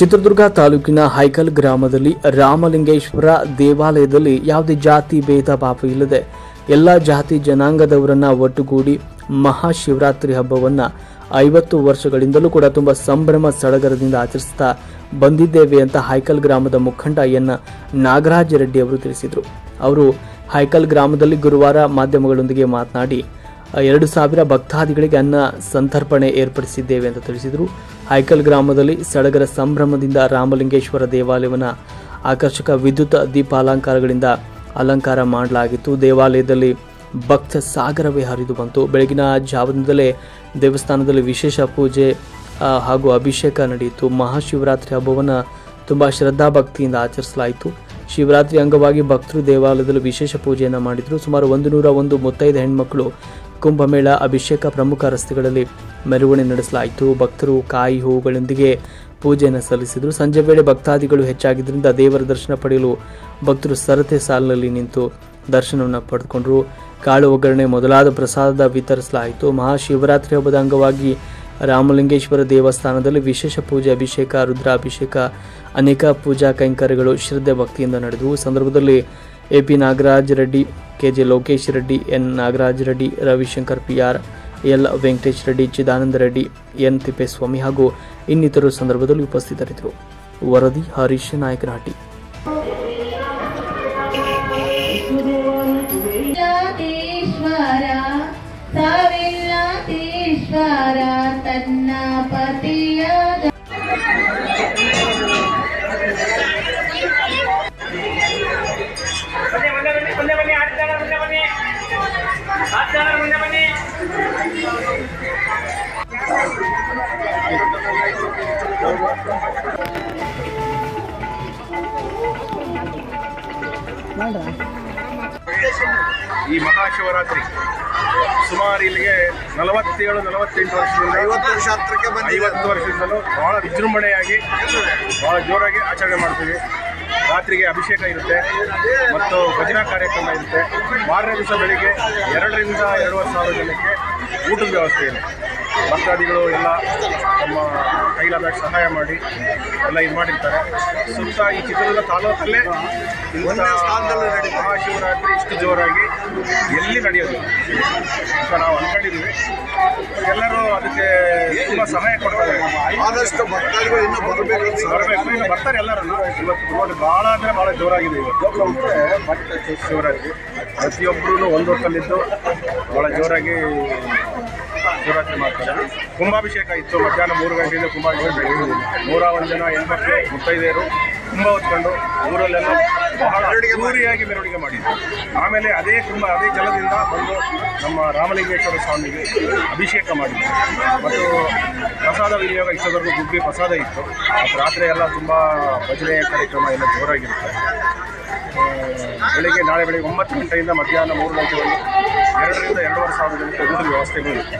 ಚಿತ್ರದುರ್ಗ ತಾಲೂಕಿನ ಹೈಕಲ್ ಗ್ರಾಮದಲ್ಲಿ ರಾಮಲಿಂಗೇಶ್ವರ ದೇವಾಲಯದಲ್ಲಿ ಯಾವುದೇ ಜಾತಿ ಭೇದ ಭಾವ ಇಲ್ಲದೆ ಎಲ್ಲ ಜಾತಿ ಜನಾಂಗದವರನ್ನ ಒಟ್ಟುಗೂಡಿ ಮಹಾಶಿವರಾತ್ರಿ ಹಬ್ಬವನ್ನ 50 ವರ್ಷಗಳಿಂದಲೂ ಕೂಡ ತುಂಬಾ ಸಂಭ್ರಮ ಸಡಗರದಿಂದ ಆಚರಿಸುತ್ತಾ ಬಂದಿದ್ದೇವೆ ಅಂತ ಹೈಕಲ್ ಗ್ರಾಮದ ಮುಖಂಡ ಎನ್ ನಾಗರಾಜ ರೆಡ್ಡಿ ಅವರು ತಿಳಿಸಿದರು. ಅವರು ಹೈಕಲ್ ಗ್ರಾಮದಲ್ಲಿ ಗುರುವಾರ ಮಾಧ್ಯಮಗಳೊಂದಿಗೆ ಮಾತನಾಡಿ 2000 ಭಕ್ತಾದಿಗಳಿಗೆ ಅನ್ನ ಸಂತರ್ಪಣೆ ಏರ್ಪಡಿಸಿದ್ದೇವೆ ಅಂತ ತಿಳಿಸಿದರು. ಹೈಕಲ್ ಗ್ರಾಮದಲ್ಲಿ ಸಡಗರ ಸಂಭ್ರಮದಿಂದ ರಾಮಲಿಂಗೇಶ್ವರ ದೇವಾಲಯವನ್ನು ಆಕರ್ಷಕ ವಿದ್ಯುತ್ ದೀಪಾಲಂಕಾರಗಳಿಂದ ಅಲಂಕಾರ ಮಾಡಲಾಗಿತ್ತು. ದೇವಾಲಯದಲ್ಲಿ ಭಕ್ತ ಸಾಗರವೇ ಹರಿದು ಬಂತು. ಬೆಳಗಿನ ಜಾವದಿಂದಲೇ ದೇವಸ್ಥಾನದಲ್ಲಿ ವಿಶೇಷ ಪೂಜೆ ಹಾಗೂ ಅಭಿಷೇಕ ನಡೆಯಿತು. ಮಹಾಶಿವರಾತ್ರಿ ಹಬ್ಬವನ್ನು ತುಂಬ ಶ್ರದ್ಧಾ ಭಕ್ತಿಯಿಂದ ಆಚರಿಸಲಾಯಿತು. ಶಿವರಾತ್ರಿ ಅಂಗವಾಗಿ ಭಕ್ತರು ದೇವಾಲಯದಲ್ಲಿ ವಿಶೇಷ ಪೂಜೆಯನ್ನು ಮಾಡಿದರು. ಸುಮಾರು 101 ಮುತ್ತೈದೆ ಹೆಣ್ಮಕ್ಳು ಕುಂಭಮೇಳ ಅಭಿಷೇಕ ಪ್ರಮುಖ ರಸ್ತೆಗಳಲ್ಲಿ ಮೆರವಣಿಗೆ ನಡೆಸಲಾಯಿತು. ಭಕ್ತರು ಕಾಯಿ ಹೂವುಗಳೊಂದಿಗೆ ಪೂಜೆಯನ್ನು ಸಲ್ಲಿಸಿದರು. ಸಂಜೆ ವೇಳೆ ಭಕ್ತಾದಿಗಳು ಹೆಚ್ಚಾಗಿದ್ದರಿಂದ ದೇವರ ದರ್ಶನ ಪಡೆಯಲು ಭಕ್ತರು ಸರತಿ ಸಾಲಿನಲ್ಲಿ ನಿಂತು ದರ್ಶನವನ್ನು ಪಡೆದುಕೊಂಡರು. ಕಾಳು ಒಗ್ಗರಣೆ ಮೊದಲಾದ ಪ್ರಸಾದ ವಿತರಿಸಲಾಯಿತು. ಮಹಾಶಿವರಾತ್ರಿ ಹಬ್ಬದ ಅಂಗವಾಗಿ ರಾಮಲಿಂಗೇಶ್ವರ ದೇವಸ್ಥಾನದಲ್ಲಿ ವಿಶೇಷ ಪೂಜೆ, ಅಭಿಷೇಕ, ರುದ್ರಾಭಿಷೇಕ, ಅನೇಕ ಪೂಜಾ ಕೈಂಕರ್ಯಗಳು ಶ್ರದ್ಧೆ ಭಕ್ತಿಯಿಂದ ನಡೆದವು. ಸಂದರ್ಭದಲ್ಲಿ AP Nagaraja Reddy, KJ Lokesh Reddy, N Nagaraja Reddy, Ravishankar PR, L Venkatesh Reddy, Chidananda Reddy, N Tippeswamy ಹಾಗೂ ಇನ್ನಿತರರು ಸಂದರ್ಭದಲ್ಲಿ ಉಪಸ್ಥಿತರಿದ್ದರು. ವರದಿ ಹರೀಶ್ ನಾಯಕನಹಟ್ಟಿ. ತನ್ನ ಪತಿಯಾದ ಈ ಮಹಾಶಿವರಾತ್ರಿ ಸುಮಾರು ಇಲ್ಲಿಗೆ 47-48 ವರ್ಷದಿಂದ 50 ವರ್ಷದಿಂದಲೂ ಬಹಳ ವಿಜೃಂಭಣೆಯಾಗಿ ಬಹಳ ಜೋರಾಗಿ ಆಚರಣೆ ಮಾಡ್ತೀವಿ. ರಾತ್ರಿಗೆ ಅಭಿಷೇಕ ಇರುತ್ತೆ ಮತ್ತು ಭಜನಾ ಕಾರ್ಯಕ್ರಮ ಇರುತ್ತೆ. ಮಾರನೇ ದಿವಸ ಬೆಳಿಗ್ಗೆ 2ರಿಂದ 2.5 ಸಾವಿರ ಜನಕ್ಕೆ ಊಟದ ವ್ಯವಸ್ಥೆ ಇದೆ. ಭಕ್ತಾದಿಗಳು ಎಲ್ಲ ತಮ್ಮ ಕೈಲಾದ ಸಹಾಯ ಮಾಡಿ ಎಲ್ಲ ಇದು ಮಾಡಿರ್ತಾರೆ. ಸುತ್ತ ಈ ಚಿತ್ರದುರ್ಗ ತಾಲೂಕಲ್ಲೇ ಮಹಾಶಿವರಾತ್ರಿ ಇಷ್ಟು ಜೋರಾಗಿ ಎಲ್ಲಿ ನಡೆಯೋದು ಅಂತ ನಾವು ಅಂದ್ಕೊಂಡಿದ್ದೀವಿ. ಎಲ್ಲರೂ ಅದಕ್ಕೆ ತುಂಬ ಸಹಾಯ ಕೊಡ್ತಾರೆ. ಆದಷ್ಟು ಭಕ್ತಾದಿಗಳು ಇನ್ನೂ ಬರಬೇಕು, ಇನ್ನು ಬರ್ತಾರೆ ಎಲ್ಲರೂ. ಇವತ್ತು ನೋಡಿ ಭಾಳ ಅಂದರೆ ಭಾಳ ಜೋರಾಗಿದೆ. ಇವತ್ತು ಶಿವರಾತ್ರಿ ಪ್ರತಿಯೊಬ್ಬರೂ ಒಂದು ಹೊತ್ತಲ್ಲಿದ್ದು ಭಾಳ ಜೋರಾಗಿ ಶಿವರಾತ್ರಿ ಮಾಡ್ತಾರೆ. ಕುಂಭಾಭಿಷೇಕ ಇತ್ತು. ಮಧ್ಯಾಹ್ನ 3 ಗಂಟೆಯಿಂದ ಕುಂಭಾಭಿಷೇಕ. 101 ಜನ ಹೆಣ್ಮಕ್ಳು ಮುತ್ತೈದೆಯರು ಕುಂಭ ಹೊತ್ಕೊಂಡು ಊರಲ್ಲೆಲ್ಲ ಬಹಳ ಅದ್ದೂರಿಯಾಗಿ ಮೆರವಣಿಗೆ ಮಾಡಿದ್ರು. ಆಮೇಲೆ ಅದೇ ಜಲದಿಂದ ಬಂದು ನಮ್ಮ ರಾಮಲಿಂಗೇಶ್ವರ ಸ್ವಾಮಿಗೆ ಅಭಿಷೇಕ ಮಾಡಿದ್ರು. ಮತ್ತು ಪ್ರಸಾದ ವಿನಿಯೋಗ ಇಷ್ಟವರೆಗೂ ಗುಬ್ಬಿ ಪ್ರಸಾದ ಇತ್ತು. ಮತ್ತು ರಾತ್ರಿ ಎಲ್ಲ ತುಂಬ ಭಜನೆ ಕಾರ್ಯಕ್ರಮ ಎಲ್ಲ ಜೋರಾಗಿರುತ್ತೆ. ನಾಳೆ ಬೆಳಿಗ್ಗೆ 9 ಗಂಟೆಯಿಂದ ಮಧ್ಯಾಹ್ನ 3 ಗಂಟೆವರೆಗೆ 2ರಿಂದ 2.5 ಸಾವಿರ ಜನಕ್ಕೆ ಊಟದ ವ್ಯವಸ್ಥೆಗಳು ಇರುತ್ತೆ.